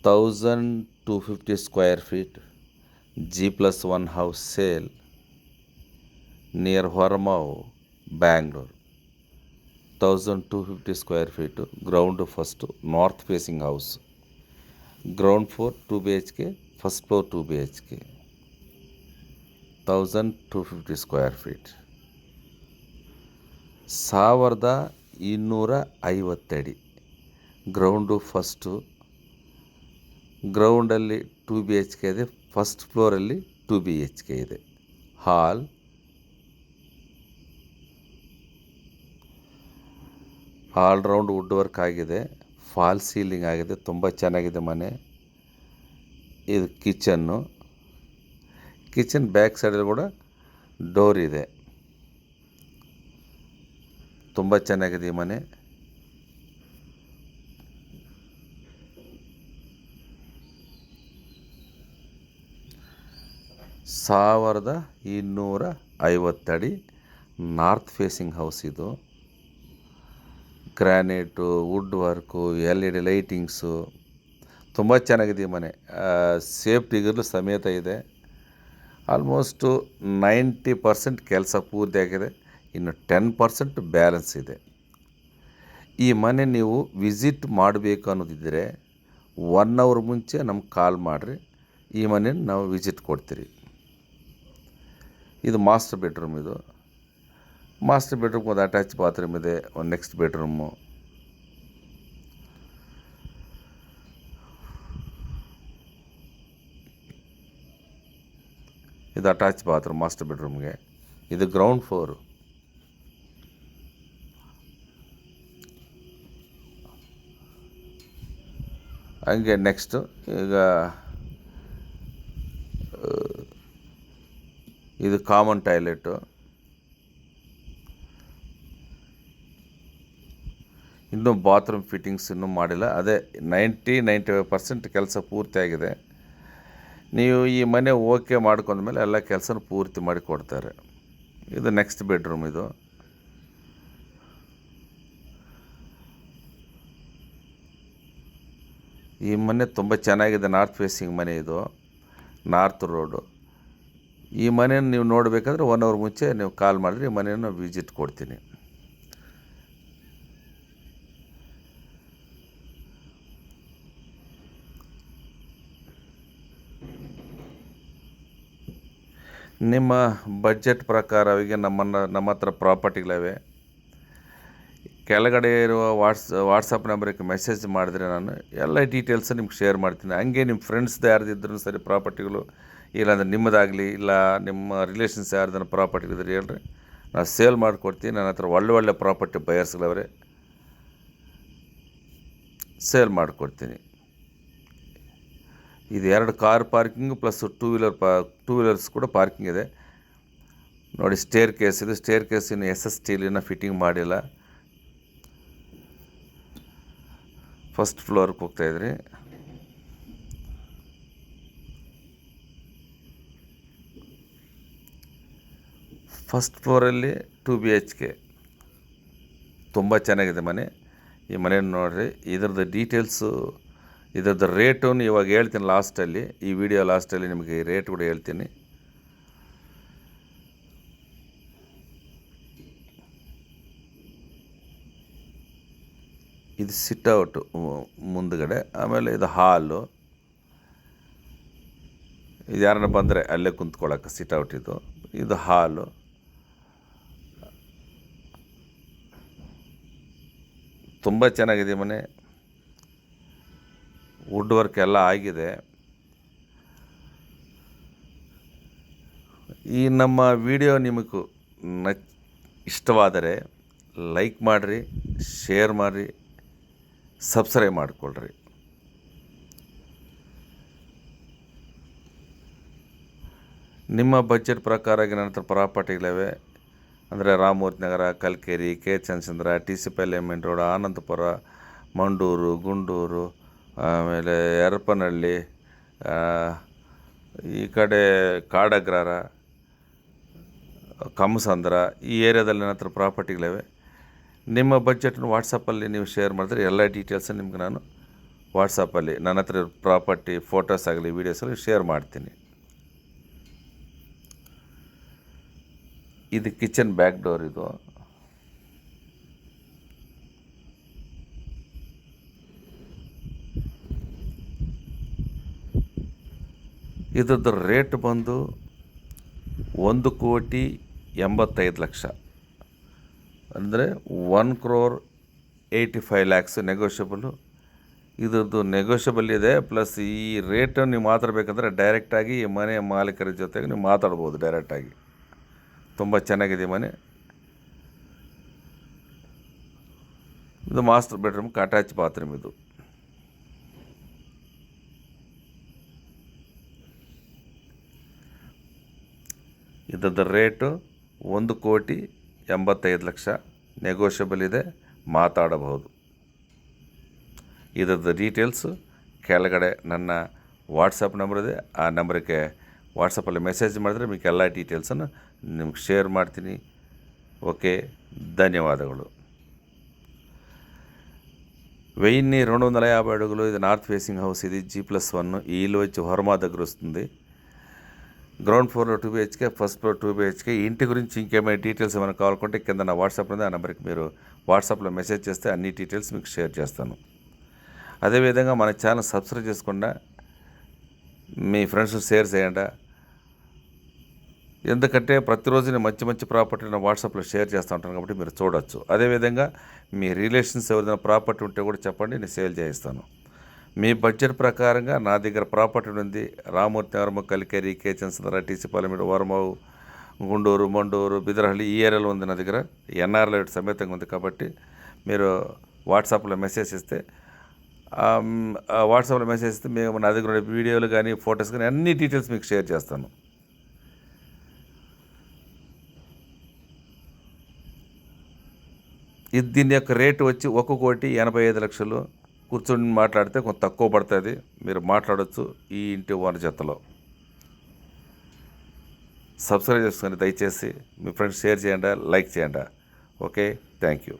1250 square feet, G+1 house sale near Hormao, Bangalore. 1250 square feet, ground first, north facing house. Ground floor 2 BHK, first floor 2 BHK. 1250 square feet. 1250 ಅಡಿ. Ground first. ಗ್ರೌಂಡಲ್ಲಿ 2 BHK ಇದೆ. First ಫ್ಲೋರಲ್ಲಿ 2 BHK ಇದೆ. ಹಾಲ್, all round wood work ಆಗಿದೆ. Fall ceiling ಆಗಿದೆ. ತುಂಬ ಚೆನ್ನಾಗಿದೆ ಮನೆ. ಇದು ಕಿಚನ್ನು. ಕಿಚನ್ ಬ್ಯಾಕ್ ಸೈಡಲ್ಲಿ ಕೂಡ ಡೋರ್ ಇದೆ. ತುಂಬ ಚೆನ್ನಾಗಿದೆ ಈ ಮನೆ. ಸಾವಿರದ 250 ಅಡಿ ನಾರ್ತ್ ಫೇಸಿಂಗ್ ಹೌಸ್ ಇದು. Granite, wood work, LED lightings ತುಂಬ ಚೆನ್ನಾಗಿದೆ ಈ ಮನೆ. ಸೇಫ್ಟಿಗಲ್ಲೂ ಸಮೇತ ಇದೆ. ಆಲ್ಮೋಸ್ಟು 90% ಕೆಲಸ ಪೂರ್ತಿಯಾಗಿದೆ. ಇನ್ನು 10% ಬ್ಯಾಲೆನ್ಸ್ ಇದೆ. ಈ ಮನೆ ನೀವು ವಿಸಿಟ್ ಮಾಡಬೇಕು ಅನ್ನೋದಿದ್ದರೆ 1 ಅವರ್ ಮುಂಚೆ ನಮ್ಗೆ ಕಾಲ್ ಮಾಡಿರಿ. ಈ ಮನೆ ನಾವು ವಿಸಿಟ್ ಕೊಡ್ತೀರಿ. ಇದು ಮಾಸ್ಟರ್ ಬೆಡ್ರೂಮ್. ಇದು ಮಾಸ್ಟರ್ ಬೆಡ್ರೂಮ್ ಒಂದು ಅಟ್ಯಾಚ್ ಬಾತ್ರೂಮ್ ಇದೆ. ಒಂದು ನೆಕ್ಸ್ಟ್ ಬೆಡ್ರೂಮು. ಇದು ಅಟ್ಯಾಚ್ ಬಾತ್ರೂಮ್ ಮಾಸ್ಟರ್ ಬೆಡ್ರೂಮ್ಗೆ. ಇದು ಗ್ರೌಂಡ್ ಫ್ಲೋರು. ಹಂಗೆ ನೆಕ್ಸ್ಟು ಈಗ ಇದು ಕಾಮನ್ ಟಾಯ್ಲೆಟು. ಇನ್ನೂ ಬಾತ್ರೂಮ್ ಫಿಟ್ಟಿಂಗ್ಸ್ ಇನ್ನೂ ಮಾಡಿಲ್ಲ. ಅದೇ 90-95% ಕೆಲಸ ಪೂರ್ತಿಯಾಗಿದೆ. ನೀವು ಈ ಮನೆ ಓಕೆ ಮಾಡ್ಕೊಂಡ್ಮೇಲೆ ಎಲ್ಲ ಕೆಲಸನೂ ಪೂರ್ತಿ ಮಾಡಿ ಕೊಡ್ತಾರೆ. ಇದು ನೆಕ್ಸ್ಟ್ ಬೆಡ್ರೂಮ್. ಇದು ಈ ಮನೆ ತುಂಬ ಚೆನ್ನಾಗಿದೆ. ನಾರ್ತ್ ಫೇಸಿಂಗ್ ಮನೆ ಇದು. North road. ಈ ಮನೆಯನ್ನು ನೀವು ನೋಡಬೇಕಾದ್ರೆ 1 ಅವರ್ ಮುಂಚೆ ನೀವು ಕಾಲ್ ಮಾಡಿದ್ರೆ ಈ ಮನೆಯನ್ನು ವಿಸಿಟ್ ಕೊಡ್ತೀನಿ. ನಿಮ್ಮ ಬಡ್ಜೆಟ್ ಪ್ರಕಾರವಾಗಿ ನಮ್ಮ ಹತ್ರ ಪ್ರಾಪರ್ಟಿಗಳಿವೆ. ಕೆಳಗಡೆ ಇರುವ ವಾಟ್ಸಪ್ ನಂಬರಿಗೆ ಮೆಸೇಜ್ ಮಾಡಿದ್ರೆ ನಾನು ಎಲ್ಲ ಡೀಟೇಲ್ಸ್ ನಿಮ್ಗೆ ಶೇರ್ ಮಾಡ್ತೀನಿ. ಹಂಗೆ ನಿಮ್ಮ ಫ್ರೆಂಡ್ಸ್ದು ಯಾರ್ದಿದ್ರೂ ಸರಿ ಪ್ರಾಪರ್ಟಿಗಳು, ಇಲ್ಲಾಂದರೆ ನಿಮ್ಮದಾಗಲಿ, ಇಲ್ಲ ನಿಮ್ಮ ರಿಲೇಷನ್ಸ್ ಯಾರ್ದನ್ನ ಪ್ರಾಪರ್ಟಿಗಳಿದ್ರೆ ಹೇಳ್ರಿ, ನಾನು ಸೇಲ್ ಮಾಡಿಕೊಡ್ತೀನಿ. ನನ್ನ ಹತ್ರ ಒಳ್ಳೆ ಪ್ರಾಪರ್ಟಿ ಬಯರ್ಸ್ಗಳವ್ರೆ, ಸೇಲ್ ಮಾಡಿಕೊಡ್ತೀನಿ. ಇದು 2 car parking plus two wheelers ಕೂಡ ಪಾರ್ಕಿಂಗ್ ಇದೆ. ನೋಡಿ, ಸ್ಟೇರ್ ಕೇಸ್ ಇದು. ಸ್ಟೇರ್ ಕೇಸ್ ಇನ್ನು SS ಸ್ಟೀಲಿನ ಫಿಟ್ಟಿಂಗ್ ಮಾಡಿಲ್ಲ. ಫಸ್ಟ್ ಫ್ಲೋರ್ಗೆ ಹೋಗ್ತಾಯಿದ್ರಿ. ಫಸ್ಟ್ ಫ್ಲೋರಲ್ಲಿ 2 BHK. ತುಂಬ ಚೆನ್ನಾಗಿದೆ ಮನೆ. ಈ ಮನೆಯನ್ನು ನೋಡಿರಿ. ಇದರದ್ದು ಡೀಟೇಲ್ಸು, ಇದರದ್ದು ರೇಟನ್ನು ಇವಾಗ ಹೇಳ್ತೀನಿ ಲಾಸ್ಟಲ್ಲಿ. ಈ ವಿಡಿಯೋ ಲಾಸ್ಟಲ್ಲಿ ನಿಮಗೆ ರೇಟ್ ಕೂಡ ಹೇಳ್ತೀನಿ. ಇದು ಸಿಟ್ಔಟು ಮುಂದುಗಡೆ. ಆಮೇಲೆ ಇದು ಹಾಲು. ಇದು ಯಾರನ್ನ ಬಂದರೆ ಅಲ್ಲೇ ಕುಂತ್ಕೊಳ್ಳೋಕೆ ಸಿಟ್ಔಟ್ ಇದು. ಇದು ಹಾಲು. ತುಂಬ ಚೆನ್ನಾಗಿದೆ ಮನೆ. ವುಡ್ ವರ್ಕ್ ಎಲ್ಲ ಆಗಿದೆ. ಈ ನಮ್ಮ ವಿಡಿಯೋ ನಿಮಗೂ ಇಷ್ಟವಾದರೆ ಲೈಕ್ ಮಾಡಿರಿ, ಶೇರ್ ಮಾಡಿರಿ, ಸಬ್ಸ್ಕ್ರೈಬ್ ಮಾಡಿಕೊಳ್ಳ್ರಿ. ನಿಮ್ಮ ಬಜೆಟ್ ಪ್ರಕಾರ ನನ್ನ ಹತ್ರ ಪ್ರಾಪರ್ಟಿಗಳಿವೆ. ಅಂದರೆ ರಾಮಮೂರ್ತಿ ನಗರ, ಕಲ್ಕೆರೆ, KH ಚಂದ್ರ, TC ಪಲ್ಲೆ ಮೇನ್ ರೋಡ್, ಆನಂದಪುರ, ಮಂಡೂರು, ಗುಂಡೂರು, ಆಮೇಲೆ ಯರಪನಹಳ್ಳಿ, ಈ ಕಡೆ ಕಾಡಗ್ರಾರ, ಕಮ್ಮಸಂದ್ರ, ಈ ಏರಿಯಾದಲ್ಲಿ ನನ್ನ ಹತ್ರ ಪ್ರಾಪರ್ಟಿಗಳಿವೆ. ನಿಮ್ಮ ಬಜೆಟ್ನ ವಾಟ್ಸಪ್ಪಲ್ಲಿ ನೀವು ಶೇರ್ ಮಾಡಿದ್ರೆ ಎಲ್ಲ ಡೀಟೇಲ್ಸನ್ನು ನಿಮ್ಗೆ ನಾನು ವಾಟ್ಸಪ್ಪಲ್ಲಿ ನನ್ನ ಹತ್ರ ಪ್ರಾಪರ್ಟಿ ಫೋಟೋಸ್ ಆಗಲಿ ವೀಡಿಯೋಸ್ ಆಗಲಿ ಶೇರ್ ಮಾಡ್ತೀನಿ. ಇದು ಕಿಚನ್ ಬ್ಯಾಕ್ ಡೋರ್. ಇದು ಇದ್ರದ್ದು ರೇಟ್ ಬಂದು 1,85,00,000 ಅಂದರೆ 1,85,00,000 ನೆಗೋಷಿಯಬಲು. ಇದ್ರದ್ದು ನೆಗೋಷಿಯಬಲ್ ಇದೆ. ಪ್ಲಸ್ ಈ ರೇಟನ್ನು ನೀವು ಮಾತಾಡಬೇಕಂದ್ರೆ ಡೈರೆಕ್ಟಾಗಿ ಮನೆ ಮಾಲೀಕರ ಜೊತೆಗೆ ನೀವು ಮಾತಾಡ್ಬೋದು ಡೈರೆಕ್ಟಾಗಿ. ತುಂಬ ಚೆನ್ನಾಗಿದೆ ಮನೆ. ಇದು ಮಾಸ್ಟರ್ ಬೆಡ್ರೂಮ್, ಅಟ್ಯಾಚ್ ಬಾತ್ರೂಮ್. ಇದು ಇದ್ರದ್ದು ರೇಟು 1,85,00,000 ನೆಗೋಷಿಯಬಲ್ ಇದೆ, ಮಾತಾಡಬಹುದು. ಇದ್ರದ್ದು ಡೀಟೇಲ್ಸು ಕೆಳಗಡೆ ನನ್ನ ವಾಟ್ಸಪ್ ನಂಬರ್ ಇದೆ. ಆ ನಂಬರಿಗೆ ವಾಟ್ಸಪ್ಪಲ್ಲಿ ಮೆಸೇಜ್ ಮಾಡಿದ್ರೆ ನಿಮಗೆ ಎಲ್ಲ ಡೀಟೇಲ್ಸನ್ನು ನಿಮ್ಗೆ ಶೇರ್ ಮಾಡ್ತೀನಿ. ఓకే, ధన్యవాదాలు. 1250 అడుగులు. ఇది నార్త్ ఫేసింగ్ హౌస్. ఇది G+1. ఈ ఇల్లు వచ్చి హొరమా దగ్గర వస్తుంది. గ్రౌండ్ ఫ్లోర్లో 2 BHK, ఫస్ట్ ఫ్లోర్ 2 BHK. ఇంటి గురించి ఇంకేమైనా డీటెయిల్స్ ఏమైనా కావాలనుకుంటే కింద నా వాట్సాప్ ఉంది. ఆ నెంబర్కి మీరు వాట్సాప్లో మెసేజ్ చేస్తే అన్ని డీటెయిల్స్ మీకు షేర్ చేస్తాను. అదేవిధంగా మన ఛానల్ సబ్స్క్రైబ్ చేసుకుండా మీ ఫ్రెండ్స్ షేర్ చేయండి. ఎందుకంటే ప్రతిరోజు నేను మంచి మంచి ప్రాపర్టీ నా వాట్సాప్లో షేర్ చేస్తూ ఉంటాను కాబట్టి మీరు చూడొచ్చు. అదేవిధంగా మీ రిలేషన్స్ ఎవరైనా ప్రాపర్టీ ఉంటే కూడా చెప్పండి, నేను సేల్ చేయిస్తాను. మీ బడ్జెట్ ప్రకారంగా నా దగ్గర ప్రాపర్టీ ఉంది. రామూర్తి నగరము, కలికేరి, కేచన్సంద్ర, టీసీపాలెం, వరమావు, గుండూరు, మండూరు, బిదరహಳ್ಳಿ ఈ ఏరియాలో ఉంది నా దగ్గర. ఎన్ఆర్ లైట్ సమేతంగా ఉంది. కాబట్టి మీరు వాట్సాప్లో మెసేజ్ ఇస్తే వాట్సాప్లో మెసేజ్ ఇస్తే మేము నా దగ్గర ఉండే వీడియోలు కానీ ఫొటోస్ కానీ అన్ని డీటెయిల్స్ మీకు షేర్ చేస్తాను. దీని యొక్క రేటు వచ్చి 1,85,00,000. కూర్చొని మాట్లాడితే కొంత తక్కువ పడుతుంది, మీరు మాట్లాడవచ్చు ఈ ఇంటి ఓనర్ జతలో. సబ్స్క్రైబ్ చేసుకొని దయచేసి మీ ఫ్రెండ్స్ షేర్ చేయండి, లైక్ చేయండి. Okay, thank you.